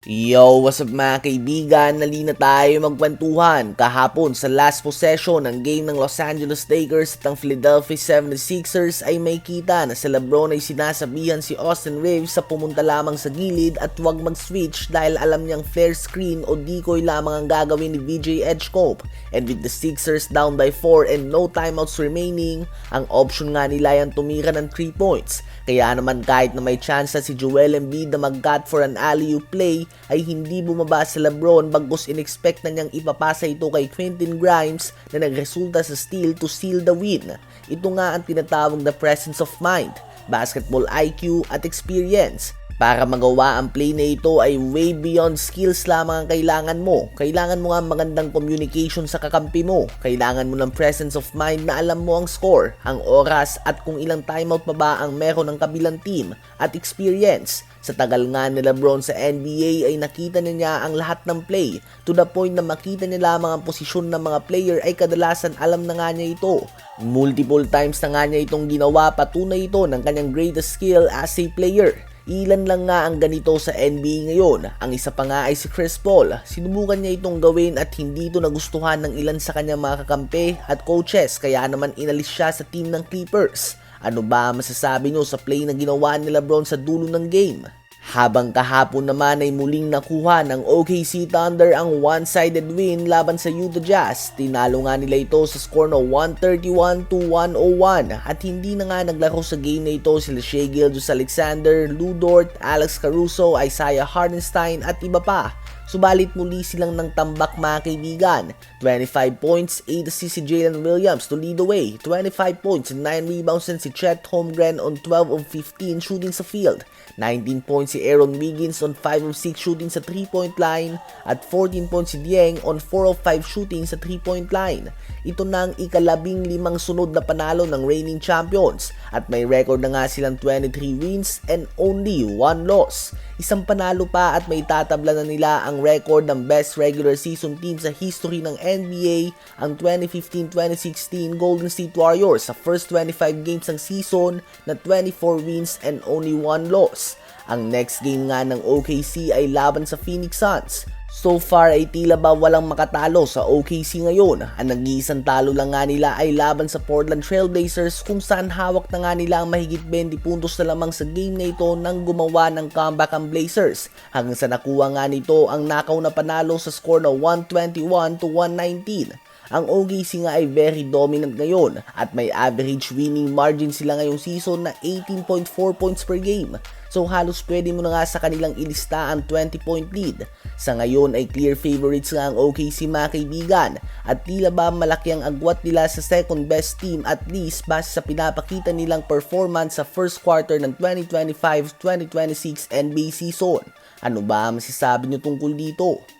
Yo, what's up mga kaibigan? Nalina tayo magkwentuhan kahapon sa last possession ng game ng Los Angeles Lakers at ang Philadelphia 76ers ay may kita na sa LeBron ay sinasabihan si Austin Reeves sa pumunta lamang sa gilid at huwag mag-switch dahil alam niyang flare screen o decoy lamang ang gagawin ni VJ Edgecombe. And with the Sixers down by 4 and no timeouts remaining, ang option nga nila ay tumira ng 3 points. Kaya naman kahit na may chance si Joel Embiid na mag-cut for an alley-oop play, ay hindi bumaba sa LeBron bagkus inexpect na niyang ipapasa ito kay Quentin Grimes na nagresulta sa steal to seal the win. Ito nga ang tinatawag na presence of mind, basketball IQ at experience. Para magawa ang play na ito ay way beyond skills lamang ang kailangan mo. Kailangan mo nga magandang communication sa kakampi mo. Kailangan mo ng presence of mind na alam mo ang score, ang oras at kung ilang timeout pa ba ang meron ng kabilang team at experience. Sa tagal nga ni LeBron sa NBA ay nakita niya ang lahat ng play to the point na makita niya lamang ang posisyon ng mga player ay kadalasan alam na nga niya ito. Multiple times na nga niya itong ginawa, patunay ito ng kanyang greatest skill as a player. Ilan lang nga ang ganito sa NBA ngayon. Ang isa pa nga ay si Chris Paul. Sinubukan niya itong gawin at hindi ito nagustuhan ng ilan sa kanyang mga kakampi at coaches kaya naman inalis siya sa team ng Clippers. Ano ba masasabi nyo sa play na ginawa ni LeBron sa dulo ng game? Habang kahapon naman ay muling nakuha ng OKC Thunder ang one-sided win laban sa Utah Jazz. Tinalo nga nila ito sa score na 131-101 at hindi na nga naglaro sa game na ito sila Shai Gilgeous-Alexander, Lu Dort, Alex Caruso, Isaiah Hartenstein at iba pa. Subalit muli silang ng tambak mga kaibigan. 25 points, 8 assists si Jalen Williams to lead the way. 25 points and 9 rebounds and si Chet Holmgren on 12 of 15 shooting sa field. 19 points si Aaron Wiggins on 5 of 6 shooting sa 3-point line. At 14 points si Dieng on 4 of 5 shooting sa 3-point line. Ito na ang ika-15 sunod na panalo ng reigning champions. At may record na nga silang 23 wins and only 1 loss. Isang panalo pa at may tatabla na nila ang record ng best regular season team sa history ng NBA, ang 2015-2016 Golden State Warriors sa first 25 games ng season na 24 wins and only 1 loss. Ang next game nga ng OKC ay laban sa Phoenix Suns. So far ay tila ba walang makatalo sa OKC ngayon. Ang nag-iisang talo lang nga nila ay laban sa Portland Trail Blazers kung saan hawak na nga nila ang mahigit 20 puntos na lamang sa game na ito nang gumawa ng comeback ang Blazers. Hanggang sa nakuha nga nito ang nakaw na panalo sa score na 121-119. Ang OKC nga ay very dominant ngayon at may average winning margin sila ngayong season na 18.4 points per game. So halos pwede mo na nga sa kanilang ilista ang 20-point lead. Sa ngayon ay clear favorites nga ang OKC mga kaibigan at tila ba malaki ang agwat nila sa second best team at least base sa pinapakita nilang performance sa first quarter ng 2025-2026 NBA season. Ano ba masasabi nyo tungkol dito?